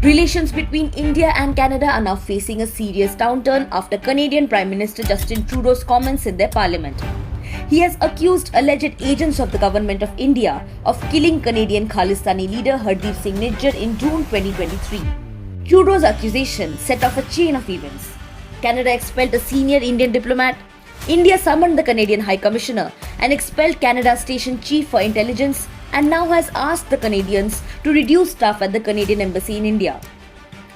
Relations between India and Canada are now facing a serious downturn after Canadian Prime Minister Justin Trudeau's comments in their parliament. He has accused alleged agents of the government of India of killing Canadian Khalistani leader Hardeep Singh Nijjar in June 2023. Trudeau's accusation set off a chain of events. Canada expelled a senior Indian diplomat. India summoned the Canadian High Commissioner and expelled Canada's station chief for intelligence, and now has asked the Canadians to reduce staff at the Canadian Embassy in India.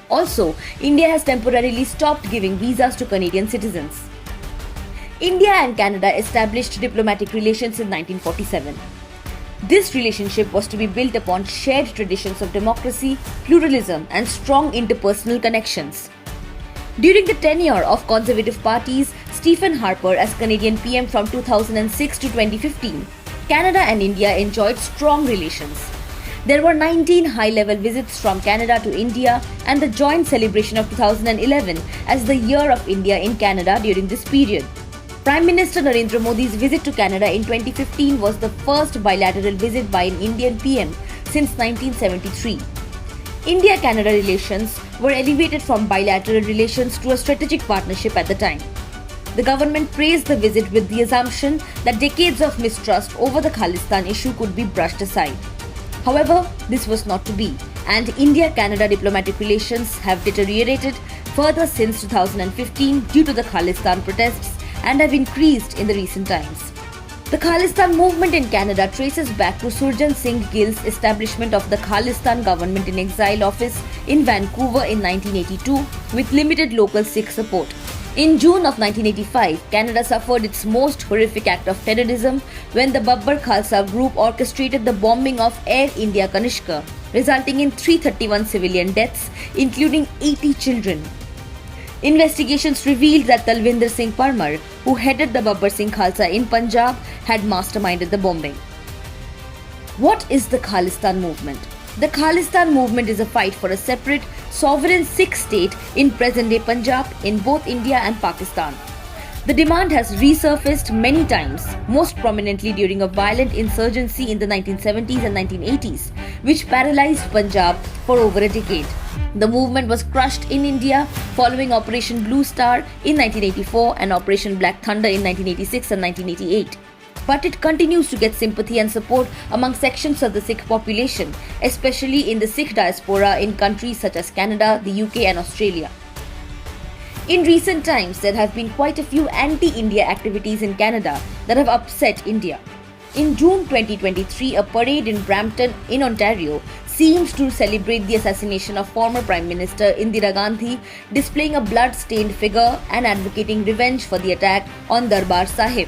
Also, India has temporarily stopped giving visas to Canadian citizens. India and Canada established diplomatic relations in 1947. This relationship was to be built upon shared traditions of democracy, pluralism, and strong interpersonal connections. During the tenure of Conservative parties, Stephen Harper as Canadian PM from 2006 to 2015, Canada and India enjoyed strong relations. There were 19 high-level visits from Canada to India and the joint celebration of 2011 as the Year of India in Canada during this period. Prime Minister Narendra Modi's visit to Canada in 2015 was the first bilateral visit by an Indian PM since 1973. India-Canada relations were elevated from bilateral relations to a strategic partnership at the time. The government praised the visit with the assumption that decades of mistrust over the Khalistan issue could be brushed aside. However, this was not to be, and India-Canada diplomatic relations have deteriorated further since 2015 due to the Khalistan protests and have increased in the recent times. The Khalistan movement in Canada traces back to Surjan Singh Gill's establishment of the Khalistan Government in Exile office in Vancouver in 1982 with limited local Sikh support. In June of 1985, Canada suffered its most horrific act of terrorism when the Babbar Khalsa group orchestrated the bombing of Air India Kanishka, resulting in 331 civilian deaths, including 80 children. Investigations revealed that Talvinder Singh Parmar, who headed the Babbar Singh Khalsa in Punjab, had masterminded the bombing. What is the Khalistan movement? The Khalistan movement is a fight for a separate, sovereign Sikh state in present-day Punjab in both India and Pakistan. The demand has resurfaced many times, most prominently during a violent insurgency in the 1970s and 1980s, which paralyzed Punjab for over a decade. The movement was crushed in India following Operation Blue Star in 1984 and Operation Black Thunder in 1986 and 1988. But it continues to get sympathy and support among sections of the Sikh population, especially in the Sikh diaspora in countries such as Canada, the UK and Australia. In recent times, there have been quite a few anti-India activities in Canada that have upset India. In June 2023, a parade in Brampton in Ontario seems to celebrate the assassination of former Prime Minister Indira Gandhi, displaying a blood-stained figure and advocating revenge for the attack on Darbar Sahib.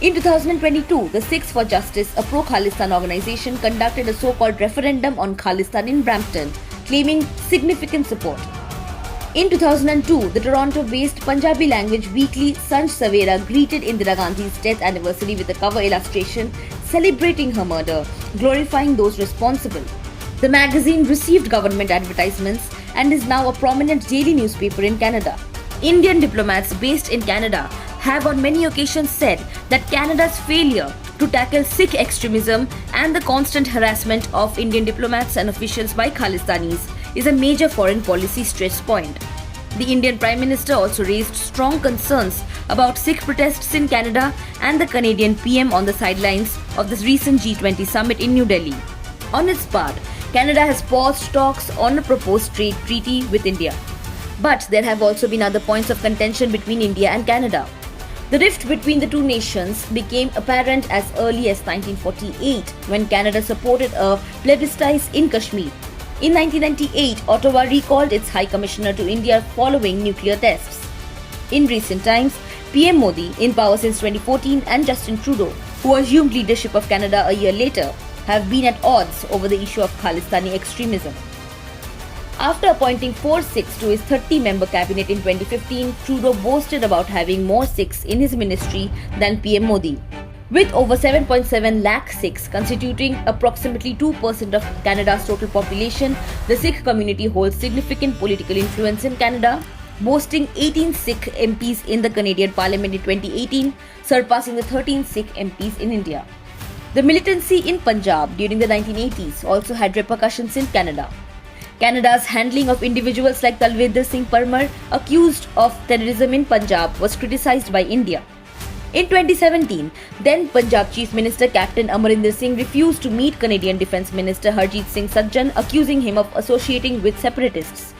In 2022, the Sikhs for Justice, a pro-Khalistan organization, conducted a so-called referendum on Khalistan in Brampton, claiming significant support. In 2002, the Toronto-based Punjabi language weekly Sanj Savera greeted Indira Gandhi's death anniversary with a cover illustration celebrating her murder, glorifying those responsible. The magazine received government advertisements and is now a prominent daily newspaper in Canada. Indian diplomats based in Canada have on many occasions said that Canada's failure to tackle Sikh extremism and the constant harassment of Indian diplomats and officials by Khalistanis is a major foreign policy stress point. The Indian Prime Minister also raised strong concerns about Sikh protests in Canada and the Canadian PM on the sidelines of this recent G20 summit in New Delhi. On its part, Canada has paused talks on a proposed trade treaty with India. But there have also been other points of contention between India and Canada. The rift between the two nations became apparent as early as 1948 when Canada supported a plebiscite in Kashmir. In 1998, Ottawa recalled its High Commissioner to India following nuclear tests. In recent times, PM Modi, in power since 2014, and Justin Trudeau, who assumed leadership of Canada a year later, have been at odds over the issue of Khalistani extremism. After appointing 4 Sikhs to his 30-member cabinet in 2015, Trudeau boasted about having more Sikhs in his ministry than PM Modi. With over 7.7 lakh Sikhs constituting approximately 2% of Canada's total population, the Sikh community holds significant political influence in Canada, boasting 18 Sikh MPs in the Canadian Parliament in 2018, surpassing the 13 Sikh MPs in India. The militancy in Punjab during the 1980s also had repercussions in Canada. Canada's handling of individuals like Talvinder Singh Parmar, accused of terrorism in Punjab, was criticized by India. In 2017, then Punjab Chief Minister Captain Amarinder Singh refused to meet Canadian Defence Minister Harjit Singh Sajjan, accusing him of associating with separatists.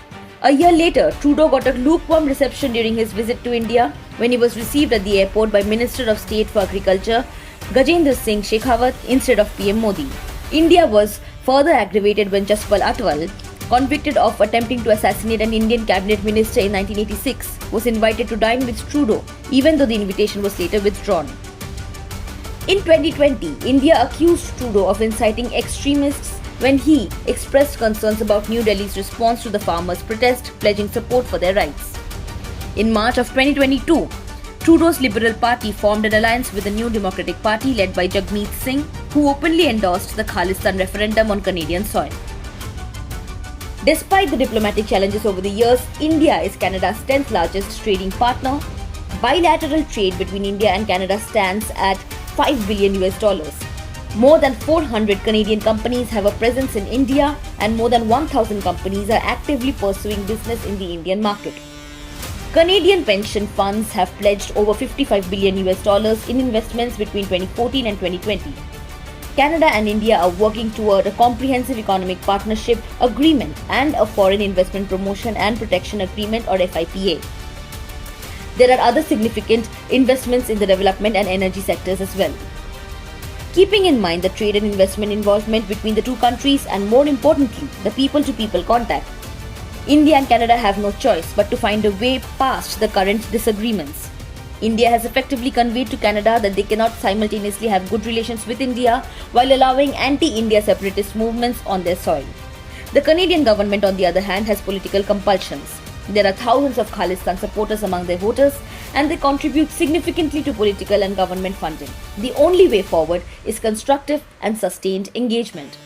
A year later, Trudeau got a lukewarm reception during his visit to India when he was received at the airport by Minister of State for Agriculture Gajendra Singh Shekhawat instead of PM Modi. India was further aggravated when Jaspal Atwal, convicted of attempting to assassinate an Indian cabinet minister in 1986, was invited to dine with Trudeau, even though the invitation was later withdrawn. In 2020, India accused Trudeau of inciting extremists when he expressed concerns about New Delhi's response to the farmers' protest, pledging support for their rights. In March of 2022, Trudeau's Liberal Party formed an alliance with the New Democratic Party led by Jagmeet Singh, who openly endorsed the Khalistan referendum on Canadian soil. Despite the diplomatic challenges over the years, India is Canada's 10th largest trading partner. Bilateral trade between India and Canada stands at $5 billion. More than 400 Canadian companies have a presence in India, and more than 1,000 companies are actively pursuing business in the Indian market. Canadian pension funds have pledged over $55 billion in investments between 2014 and 2020. Canada and India are working toward a comprehensive economic partnership agreement and a foreign investment promotion and protection agreement or FIPA. There are other significant investments in the development and energy sectors as well. Keeping in mind the trade and investment involvement between the two countries and, more importantly, the people-to-people contact, India and Canada have no choice but to find a way past the current disagreements. India has effectively conveyed to Canada that they cannot simultaneously have good relations with India while allowing anti-India separatist movements on their soil. The Canadian government, on the other hand, has political compulsions. There are thousands of Khalistan supporters among their voters, and they contribute significantly to political and government funding. The only way forward is constructive and sustained engagement.